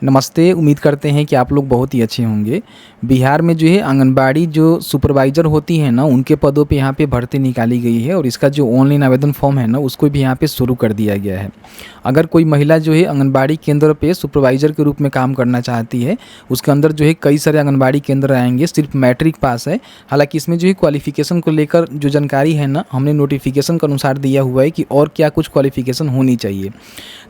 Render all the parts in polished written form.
नमस्ते, उम्मीद करते हैं कि आप लोग बहुत ही अच्छे होंगे। बिहार में जो है आंगनबाड़ी जो सुपरवाइज़र होती है ना, उनके पदों पे यहाँ पे भर्ती निकाली गई है और इसका जो ऑनलाइन आवेदन फॉर्म है ना, उसको भी यहाँ पे शुरू कर दिया गया है। अगर कोई महिला जो है आंगनबाड़ी केंद्र पे सुपरवाइज़र के रूप में काम करना चाहती है, उसके अंदर जो है कई सारे आंगनबाड़ी केंद्र आएँगे, सिर्फ मैट्रिक पास है। हालाँकि इसमें जो है क्वालिफ़िकेशन को लेकर जो जानकारी है ना, हमने नोटिफ़िकेशन के अनुसार दिया हुआ है कि और क्या कुछ क्वालिफ़िकेशन होनी चाहिए।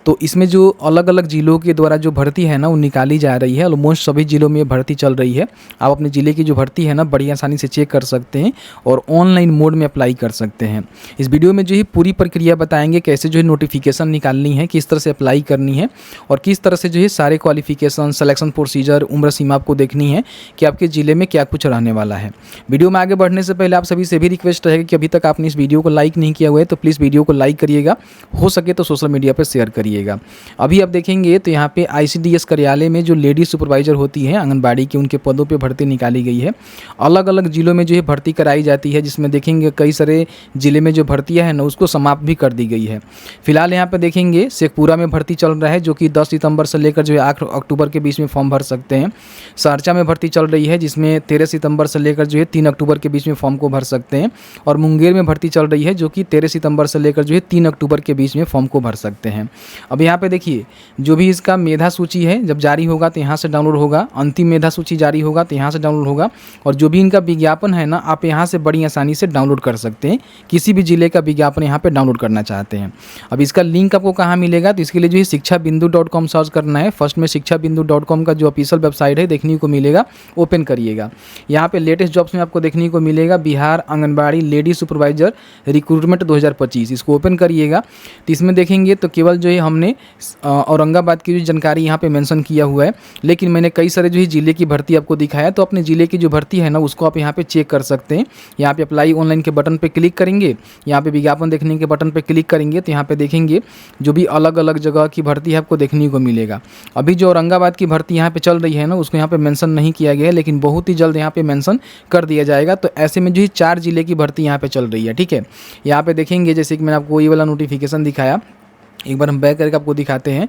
तो इसमें जो अलग-अलग ज़िलों के द्वारा जो भर्ती है ना, वो निकाली जा रही है। ऑलमोस्ट सभी ज़िलों में ये भर्ती चल रही है। आप अपने ज़िले की जो भर्ती है ना, बड़ी आसानी से चेक कर सकते हैं और ऑनलाइन मोड में अप्लाई कर सकते हैं। इस वीडियो में जो है पूरी प्रक्रिया बताएँगे, कैसे जो है नोटिफ़िकेशन निकालनी है, किस तरह से अप्लाई करनी है और किस तरह से जो है सारे क्वालिफ़िकेशन, सिलेक्शन प्रोसीजर, उम्र सीमा आपको देखनी है कि आपके ज़िले में क्या कुछ रहने वाला है। वीडियो में आगे बढ़ने से पहले आप सभी से भी रिक्वेस्ट रहेगा कि अभी तक आपने इस वीडियो को लाइक नहीं किया हुआ है, तो प्लीज़ वीडियो को लाइक करिएगा। हो सके तो सोशल मीडिया पर शेयर करिएगा। अभी आप देखेंगे तो यहाँ पे आईसीडीएस कार्यालय में जो लेडी सुपरवाइज़र होती है आंगनबाड़ी के, उनके पदों पे भर्ती निकाली गई है। अलग अलग ज़िलों में जो है भर्ती कराई जाती है, जिसमें देखेंगे कई सारे ज़िले में जो भर्तियाँ हैं ना, उसको समाप्त भी कर दी गई है। फिलहाल यहाँ पे देखेंगे शेखपुरा में भर्ती चल रहा है, जो कि 10 सितंबर से लेकर जो है 8 अक्टूबर के बीच में फॉर्म भर सकते हैं। सहरसा में भर्ती चल रही है, जिसमें 13 सितंबर से लेकर जो है 3 अक्टूबर के बीच में फॉर्म को भर सकते हैं। और मुंगेर में भर्ती चल रही है, जो कि 13 सितंबर से लेकर जो है 3 अक्टूबर के बीच में फॉर्म को भर सकते हैं। अब यहाँ पे देखिए, जो भी इसका मेधा सूची है जब जारी होगा तो यहाँ से डाउनलोड होगा, अंतिम मेधा सूची जारी होगा तो यहाँ से डाउनलोड होगा। और जो भी इनका विज्ञापन है ना, आप यहाँ से बड़ी आसानी से डाउनलोड कर सकते हैं। किसी भी ज़िले का विज्ञापन यहाँ पे डाउनलोड करना चाहते हैं। अब इसका लिंक आपको कहाँ मिलेगा, तो इसके लिए जो है शिक्षाबिंदु.com सर्च करना है। फर्स्ट में शिक्षाबिंदु.com का जो ऑफिशियल वेबसाइट है देखने को मिलेगा, ओपन करिएगा। यहाँ पे लेटेस्ट जॉब्स में आपको देखने को मिलेगा Bihar anganwadi lady supervisor recruitment 2025, इसको ओपन करिएगा। तो इसमें देखेंगे तो केवल जो है हमने औरंगाबाद की जो जानकारी यहाँ पे मेंशन किया हुआ है, लेकिन मैंने कई सारे जो है ज़िले की भर्ती आपको दिखाया। तो अपने ज़िले की जो भर्ती है ना, उसको आप यहाँ पे चेक कर सकते हैं। यहाँ पे अप्लाई ऑनलाइन के बटन पे क्लिक करेंगे, यहाँ पे विज्ञापन देखने के बटन पे क्लिक करेंगे तो यहाँ पे देखेंगे जो भी अलग अलग जगह की भर्ती है आपको देखने को मिलेगा। अभी जो औरंगाबाद की भर्ती यहाँ पे चल रही है ना, उसको यहाँ पे मेंशन नहीं किया गया है, लेकिन बहुत ही जल्द यहाँ पे मेंशन कर दिया जाएगा। तो ऐसे में जो है 4 ज़िले की भर्ती यहाँ पे चल रही है, ठीक है। यहाँ पे देखेंगे जैसे कि मैंने आपको ये वाला नोटिफिकेशन दिखाया, एक बार हम बैक करके आपको दिखाते हैं।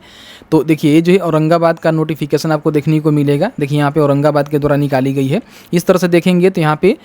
तो देखिए ये जो है औरंगाबाद का नोटिफिकेशन आपको देखने को मिलेगा। देखिए यहाँ पे औरंगाबाद के द्वारा निकाली गई है। इस तरह से देखेंगे तो यहाँ पे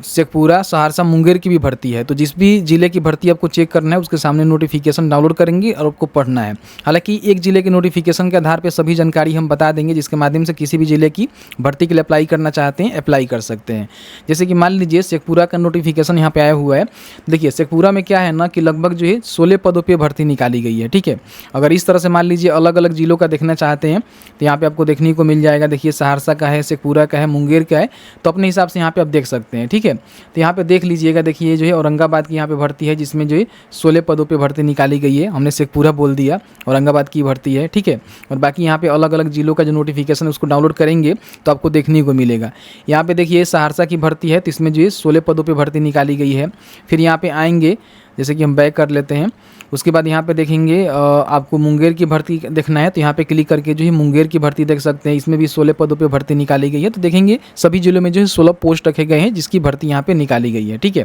शेखपुरा, सहरसा, मुंगेर की भी भर्ती है। तो जिस भी ज़िले की भर्ती आपको चेक करना है, उसके सामने नोटिफिकेशन डाउनलोड करेंगे और आपको पढ़ना है। हालांकि एक ज़िले के नोटिफिकेशन के आधार पर सभी जानकारी हम बता देंगे, जिसके माध्यम से किसी भी ज़िले की भर्ती के लिए अप्लाई करना चाहते हैं, अप्लाई कर सकते हैं। जैसे कि मान लीजिए शेखपुरा का नोटिफिकेशन यहाँ पे आया हुआ है। देखिए शेखपुरा में क्या है ना कि लगभग जो है 16 पदों पर भर्ती निकाली गई है, ठीक है। अगर इस तरह से मान लीजिए अलग अलग जिलों का देखना चाहते हैं तो यहाँ पे आपको देखने को मिल जाएगा। देखिए सहरसा का है, शेखपुरा का है, मुंगेर का है, तो अपने हिसाब से यहाँ पे आप देख सकते हैं, ठीक है। तो यहाँ पे देख लीजिएगा। देखिए जो है औरंगाबाद की यहाँ पे भर्ती है, जिसमें जो है 16 पदों पे भर्ती निकाली गई है। हमने शेखपुरा बोल दिया, औरंगाबाद की भर्ती है, ठीक है। और बाकी यहाँ पे अलग अलग जिलों का जो नोटिफिकेशन है उसको डाउनलोड करेंगे तो आपको देखने को मिलेगा। यहाँ पे देखिए सहरसा की भर्ती है, तो इसमें जो है 16 पदों पर भर्ती निकाली गई है। फिर यहाँ पे आएंगे, जैसे कि हम बैक कर लेते हैं। उसके बाद यहाँ पे देखेंगे आपको मुंगेर की भर्ती देखना है, तो यहाँ पे क्लिक करके जो है मुंगेर की भर्ती देख सकते हैं। इसमें भी 16 पदों पे भर्ती निकाली गई है। तो देखेंगे सभी जिलों में जो है 16 पोस्ट रखे गए हैं, जिसकी भर्ती यहाँ पे निकाली गई है, ठीक है।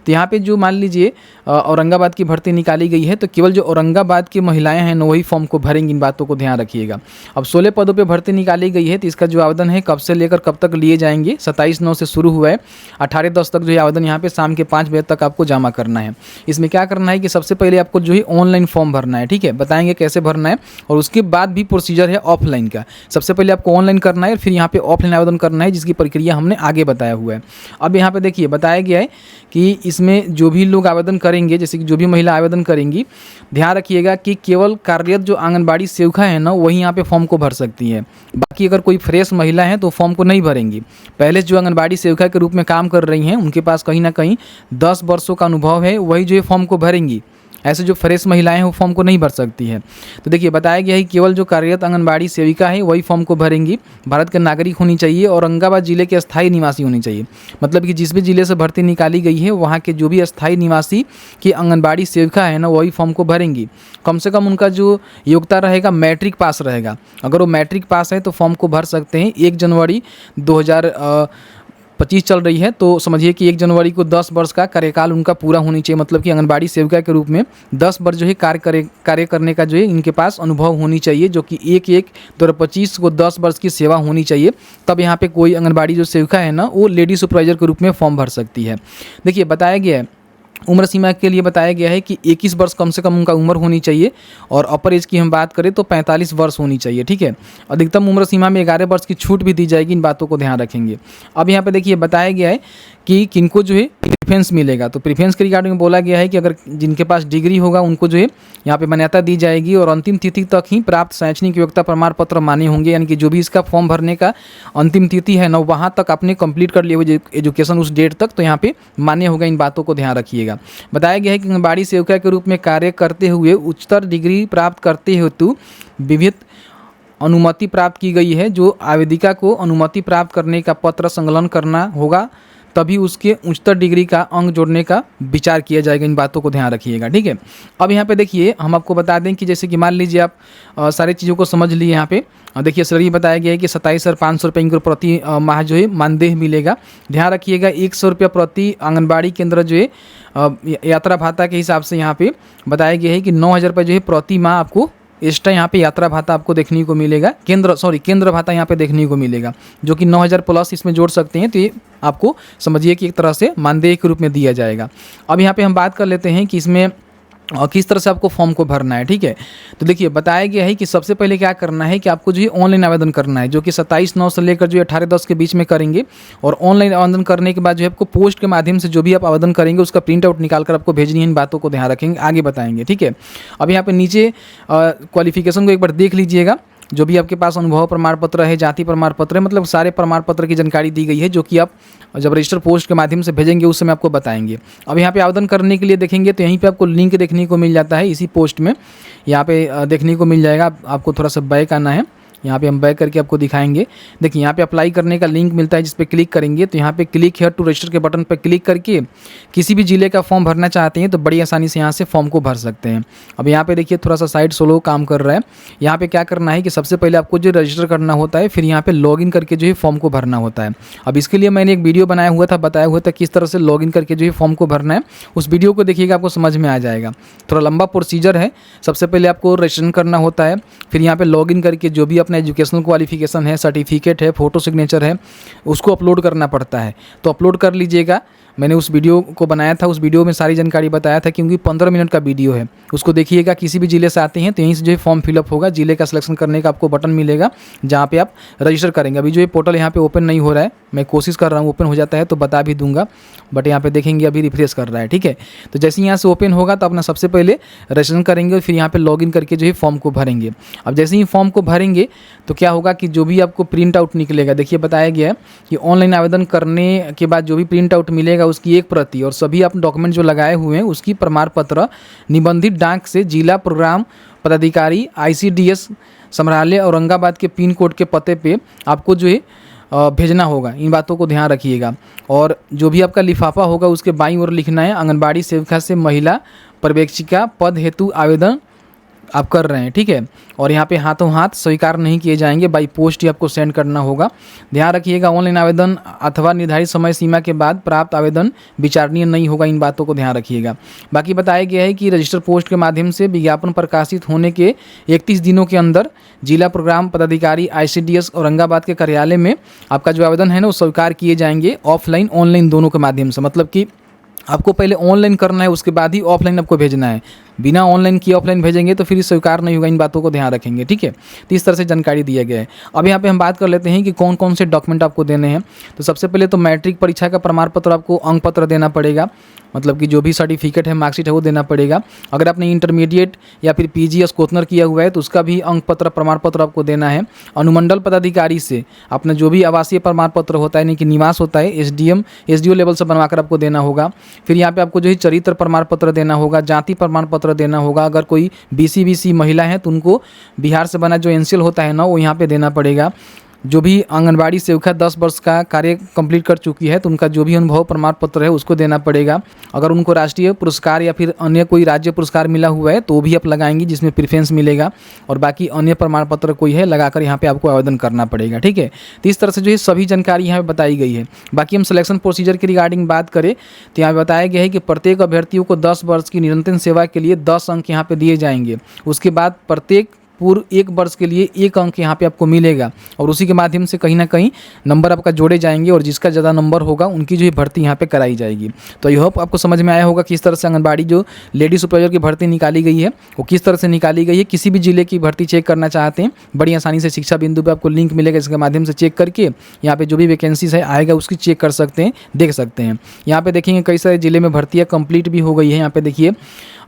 तो यहाँ पे जो मान लीजिए औरंगाबाद की भर्ती निकाली गई है, तो केवल जो औरंगाबाद की महिलाएँ हैं ना, वही फॉर्म को भरेंगी। इन बातों को ध्यान रखिएगा। अब 16 पदों पर भर्ती निकाली गई है, तो इसका जो आवेदन है कब से लेकर कब तक लिए जाएंगे, 27/9 से शुरू हुआ है। 18/10 तक जो है आवेदन यहाँ पे शाम के 5 बजे तक आपको जमा करना है। इसमें क्या करना है कि सबसे पहले आपको जो है ऑनलाइन फॉर्म भरना है, ठीक है। बताएंगे कैसे भरना है, और उसके बाद भी प्रोसीजर है ऑफलाइन का। सबसे पहले आपको ऑनलाइन करना है, फिर यहाँ पे ऑफलाइन आवेदन करना है, जिसकी प्रक्रिया हमने आगे बताया हुआ है। अब यहाँ पे देखिए बताया गया है कि इसमें जो भी लोग आवेदन करेंगे, जैसे कि जो भी महिला आवेदन करेंगी, ध्यान रखिएगा कि केवल कार्यरत जो आंगनबाड़ी सेविका है ना, वही यहाँ पे फॉर्म को भर सकती है। बाकी अगर कोई फ्रेश महिला है तो फॉर्म को नहीं भरेंगी। पहले जो आंगनबाड़ी सेविका के रूप में काम कर रही हैं, उनके पास कहीं ना कहीं 10 वर्षों का अनुभव है, वही जो है फॉर्म को भरेंगी। ऐसे जो फ्रेश महिलाएं हैं वो फॉर्म को नहीं भर सकती है। तो देखिए बताया गया है केवल जो कार्यरत आंगनबाड़ी सेविका है वही फॉर्म को भरेंगी। भारत के नागरिक होनी चाहिए और औरंगाबाद जिले के अस्थायी निवासी होनी चाहिए। मतलब कि जिस भी जिले से भर्ती निकाली गई है, वहाँ के जो भी अस्थायी निवासी की आंगनबाड़ी सेविका है ना, वही फॉर्म को भरेंगी। कम से कम उनका जो योग्यता रहेगा मैट्रिक पास रहेगा। अगर वो मैट्रिक पास है तो फॉर्म को भर सकते हैं। 1 जनवरी 25 चल रही है, तो समझिए कि 1 जनवरी को 10 वर्ष का कार्यकाल उनका पूरा होनी चाहिए। मतलब कि आंगनबाड़ी सेविका के रूप में 10 वर्ष जो है कार्य करने का जो है इनके पास अनुभव होनी चाहिए, जो कि 1/1/2025 को 10 वर्ष की सेवा होनी चाहिए। तब यहाँ पे कोई आंगनबाड़ी जो सेविका है ना, वो लेडी सुपरवाइजर के रूप में फॉर्म भर सकती है। देखिए बताया गया है, उम्र सीमा के लिए बताया गया है कि 21 वर्ष कम से कम उनका उम्र होनी चाहिए, और अपर एज की हम बात करें तो 45 वर्ष होनी चाहिए। ठीक है, अधिकतम उम्र सीमा में 11 वर्ष की छूट भी दी जाएगी, इन बातों को ध्यान रखेंगे। अब यहाँ पे देखिए बताया गया है कि किनको जो है प्रीफरेंस मिलेगा। तो प्रीफरेंस के रिगार्डिंग में बोला गया है कि अगर जिनके पास डिग्री होगा उनको जो है यहाँ पे मान्यता दी जाएगी, और अंतिम तिथि तक ही प्राप्त शैक्षणिक योग्यता प्रमाण पत्र मान्य होंगे। यानी कि जो भी इसका फॉर्म भरने का अंतिम तिथि है ना, वहाँ तक आपने कंप्लीट कर लिया हुआ एजुकेशन उस डेट तक, तो यहाँ पे मान्य होगा। इन बातों को ध्यान रखिएगा। बताया गया है कि आंगनबाड़ी सेविका के रूप में कार्य करते हुए उच्चतर डिग्री प्राप्त करते हेतु विविध अनुमति प्राप्त की गई है। जो आवेदिका को अनुमति प्राप्त करने का पत्र संकलन करना होगा, तभी उसके उच्चतर डिग्री का अंक जोड़ने का विचार किया जाएगा। इन बातों को ध्यान रखिएगा। ठीक है, अब यहाँ पे देखिए हम आपको बता दें कि जैसे कि मान लीजिए आप सारी चीज़ों को समझ लिए। यहाँ पे देखिए सर, ये बताया गया है कि 27,500 रुपये इनको प्रति माह जो है मानदेय मिलेगा। ध्यान रखिएगा 100 रुपये प्रति आंगनबाड़ी केंद्र जो है यात्रा भत्ता के हिसाब से यहाँ पे बताया गया है कि 9,000 रुपये जो है प्रति माह आपको एक्स्ट्रा यहाँ पे यात्रा भाता आपको देखने को मिलेगा। केंद्र भाता यहाँ पे देखने को मिलेगा, जो कि 9,000 प्लस इसमें जोड़ सकते हैं। तो ये आपको समझिए कि एक तरह से मानदेय के रूप में दिया जाएगा। अब यहाँ पे हम बात कर लेते हैं कि इसमें किस तरह से आपको फॉर्म को भरना है। ठीक है, तो देखिए बताया गया है कि सबसे पहले क्या करना है कि आपको जो है ऑनलाइन आवेदन करना है, जो कि 27/9 से लेकर जो 18/10 के बीच में करेंगे। और ऑनलाइन आवेदन करने के बाद जो है आपको पोस्ट के माध्यम से जो भी आप आवेदन करेंगे उसका प्रिंट आउट निकाल कर आपको भेजनी है। इन बातों को ध्यान रखेंगे, आगे बताएंगे। ठीक है, अब यहाँ पे नीचे क्वालिफिकेशन को एक बार देख लीजिएगा। जो भी आपके पास अनुभव प्रमाण पत्र है, जाति प्रमाण पत्र है, मतलब सारे प्रमाण पत्र की जानकारी दी गई है, जो कि आप जब रजिस्टर पोस्ट के माध्यम से भेजेंगे उस समय आपको बताएंगे। अब यहाँ पे आवेदन करने के लिए देखेंगे तो यहीं पे आपको लिंक देखने को मिल जाता है। इसी पोस्ट में यहाँ पे देखने को मिल जाएगा। आपको थोड़ा सा बैक आना है, यहाँ पे हम बैक करके आपको दिखाएंगे। देखिए यहाँ पे अप्लाई करने का लिंक मिलता है, जिस पे क्लिक करेंगे तो यहाँ पे क्लिक हियर टू रजिस्टर के बटन पर क्लिक करके किसी भी जिले का फॉर्म भरना चाहते हैं तो बड़ी आसानी से यहाँ से फॉर्म को भर सकते हैं। अब यहाँ पे देखिए थोड़ा सा साइट स्लो काम कर रहा है। यहाँ पे क्या करना है कि सबसे पहले आपको जो रजिस्टर करना होता है, फिर यहाँ पे लॉगिन करके जो है फॉर्म को भरना होता है। अब इसके लिए मैंने एक वीडियो बनाया हुआ था, बताया हुआ था किस तरह से लॉगिन करके जो है फॉर्म को भरना है। उस वीडियो को देखिएगा, आपको समझ में आ जाएगा। थोड़ा लंबा प्रोसीजर है। सबसे पहले आपको रजिस्ट्रेशन करना होता है, फिर यहाँ पे लॉगिन करके जो भी अपना एजुकेशनल क्वालिफिकेशन है, सर्टिफिकेट है, फोटो सिग्नेचर है, उसको अपलोड करना पड़ता है। तो अपलोड कर लीजिएगा। मैंने उस वीडियो को बनाया था, उस वीडियो में सारी जानकारी बताया था, क्योंकि 15 मिनट का वीडियो है। उसको देखिएगा। किसी भी जिले से आते हैं तो यहीं से जो है फॉर्म फिलअप होगा। जिले का सिलेक्शन करने का आपको बटन मिलेगा, जहाँ पे आप रजिस्टर करेंगे। अभी जो ये पोर्टल यहाँ पे ओपन नहीं हो रहा है, मैं कोशिश कर रहा हूँ, ओपन हो जाता है तो बता भी दूंगा, बट यहाँ पे देखेंगे अभी रिफ्रेश कर रहा है। ठीक है, तो जैसे यहाँ से ओपन होगा तो अपना सबसे पहले रजिस्ट्रेशन करेंगे और फिर यहाँ पे लॉगिन करके जो है फॉर्म को भरेंगे। अब जैसे ही फॉर्म को भरेंगे तो क्या होगा कि जो भी आपको प्रिंट आउट निकलेगा, देखिए बताया गया है कि ऑनलाइन आवेदन करने के बाद जो भी प्रिंट आउट मिलेगा उसकी एक प्रति और सभी आप डॉक्यूमेंट जो लगाए हुए हैं उसकी प्रमाण पत्र निबंधित डाक से जिला प्रोग्राम पदाधिकारी ICDS समरालय औरंगाबाद के पिन कोड के पते पे आपको जो है भेजना होगा। इन बातों को ध्यान रखिएगा। और जो भी आपका लिफाफा होगा उसके बाईं ओर लिखना है आंगनबाड़ी सेविका से महिला पर्यवेक्षिका पद हेतु आवेदन आप कर रहे हैं। ठीक है, और यहाँ पे हाथों हाथ स्वीकार नहीं किए जाएंगे, बाई पोस्ट ही आपको सेंड करना होगा। ध्यान रखिएगा, ऑनलाइन आवेदन अथवा निर्धारित समय सीमा के बाद प्राप्त आवेदन विचारणीय नहीं होगा। इन बातों को ध्यान रखिएगा। बाकी बताया गया है कि रजिस्टर पोस्ट के माध्यम से विज्ञापन प्रकाशित होने के 31 दिनों के अंदर जिला प्रोग्राम पदाधिकारी ICDS औरंगाबाद के कार्यालय में आपका जो आवेदन है ना वो स्वीकार किए जाएंगे, ऑफलाइन ऑनलाइन दोनों के माध्यम से। मतलब कि आपको पहले ऑनलाइन करना है, उसके बाद ही ऑफलाइन आपको भेजना है। बिना ऑनलाइन किए ऑफलाइन भेजेंगे तो फिर स्वीकार नहीं होगा। इन बातों को ध्यान रखेंगे। ठीक है, तो इस तरह से जानकारी दिया गया है। अब यहाँ पे हम बात कर लेते हैं कि कौन कौन से डॉक्यूमेंट आपको देने हैं। तो सबसे पहले तो मैट्रिक परीक्षा का प्रमाण पत्र, आपको अंक पत्र देना पड़ेगा। मतलब कि जो भी सर्टिफिकेट है, मार्कशीट है, वो देना पड़ेगा। अगर आपने इंटरमीडिएट या फिर PG या स्कोतनर किया हुआ है तो उसका भी अंक पत्र प्रमाण पत्र आपको देना है। अनुमंडल पदाधिकारी से अपना जो भी आवासीय प्रमाण पत्र होता है, यानी कि निवास होता है, SDO लेवल से बनवाकर आपको देना होगा। फिर यहाँ पे आपको जो है चरित्र प्रमाण पत्र देना होगा, जाति प्रमाण पत्र देना होगा। अगर कोई BC महिला है तो उनको बिहार से बना जो NCL होता है ना वो यहाँ पे देना पड़ेगा। जो भी आंगनबाड़ी सेविका 10 वर्ष का कार्य कंप्लीट कर चुकी है तो उनका जो भी अनुभव प्रमाण पत्र है उसको देना पड़ेगा। अगर उनको राष्ट्रीय पुरस्कार या फिर अन्य कोई राज्य पुरस्कार मिला हुआ है तो भी आप लगाएंगी, जिसमें प्रेफरेंस मिलेगा। और बाकी अन्य प्रमाण पत्र कोई है लगाकर यहाँ पे आपको आवेदन करना पड़ेगा, ठीक है। तो इस तरह से जो है सभी जानकारी यहाँ पे बताई गई है। बाकी हम सिलेक्शन प्रोसीजर के रिगार्डिंग बात करें तो यहाँ बताया गया है कि प्रत्येक अभ्यर्थियों को 10 वर्ष की निरंतर सेवा के लिए 10 अंक यहाँ पे दिए जाएंगे। उसके बाद प्रत्येक पूर्व 1 वर्ष के लिए 1 अंक यहाँ पे आपको मिलेगा और उसी के माध्यम से कहीं ना कहीं नंबर आपका जोड़े जाएंगे और जिसका ज़्यादा नंबर होगा उनकी जो है भर्ती यहाँ पे कराई जाएगी। तो आई होप आपको समझ में आया होगा किस तरह से आंगनबाड़ी जो लेडी सुपरवाइजर की भर्ती निकाली गई है वो किस तरह से निकाली गई है। किसी भी जिले की भर्ती चेक करना चाहते हैं बड़ी आसानी से शिक्षा बिंदु पर आपको लिंक मिलेगा, इसके माध्यम से चेक करके यहाँ पे जो भी वैकेंसीज है आएगा उसकी चेक कर सकते हैं, देख सकते हैं। यहाँ पे देखेंगे कई सारे जिले में भर्तियाँ कंप्लीट भी हो गई है। यहाँ पे देखिए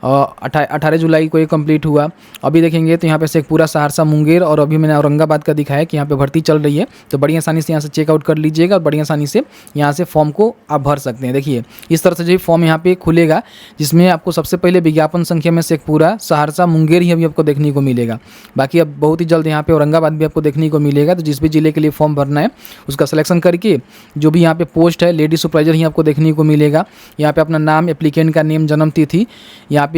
18 जुलाई को ये कंप्लीट हुआ। अभी देखेंगे तो यहाँ पे शेखपुरा, सहरसा, मुंगेर और अभी मैंने औरंगाबाद का दिखाया कि यहाँ पे भर्ती चल रही है। तो बड़ी आसानी से यहाँ से चेकआउट कर लीजिएगा और बड़ी आसानी से यहाँ से फॉर्म को आप भर सकते हैं। देखिए इस तरह से जो फॉर्म यहाँ पे खुलेगा जिसमें आपको सबसे पहले विज्ञापन संख्या में शेखपुरा, सहरसा, मुंगेर ही अभी आपको देखने को मिलेगा। बाकी अब बहुत ही जल्द यहाँ पे औरंगाबाद भी आपको देखने को मिलेगा। तो जिस भी जिले के लिए फॉर्म भरना है उसका सिलेक्शन करके जो भी यहाँ पे पोस्ट है लेडी सुपरवाइजर ही आपको देखने को मिलेगा। यहाँ पे अपना नाम, एप्लीकेंट का नेम, जन्म तिथि, यहाँ पे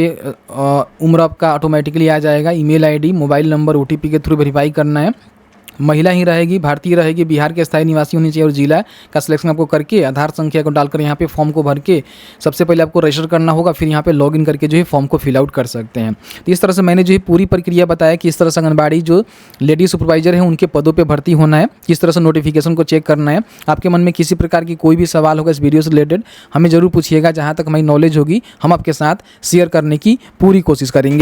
उम्र आपका ऑटोमेटिकली आ जाएगा, email ID, mobile number OTP के थ्रू वेरीफाई करना है। महिला ही रहेगी, भारतीय रहेगी, बिहार के स्थायी निवासी होनी चाहिए और जिला का सिलेक्शन आपको करके आधार संख्या को डालकर यहाँ पे फॉर्म को भर के सबसे पहले आपको रजिस्टर करना होगा, फिर यहाँ पे लॉगिन करके जो है फॉर्म को फिल आउट कर सकते हैं। तो इस तरह से मैंने जो है पूरी प्रक्रिया बताया कि इस तरह से आंगनबाड़ी जो लेडी सुपरवाइजर है उनके पदों पर भर्ती होना है, किस तरह से नोटिफिकेशन को चेक करना है। आपके मन में किसी प्रकार की कोई भी सवाल होगा इस वीडियो से रिलेटेड हमें ज़रूर पूछिएगा, जहाँ तक हमारी नॉलेज होगी हम आपके साथ शेयर करने की पूरी कोशिश करेंगे।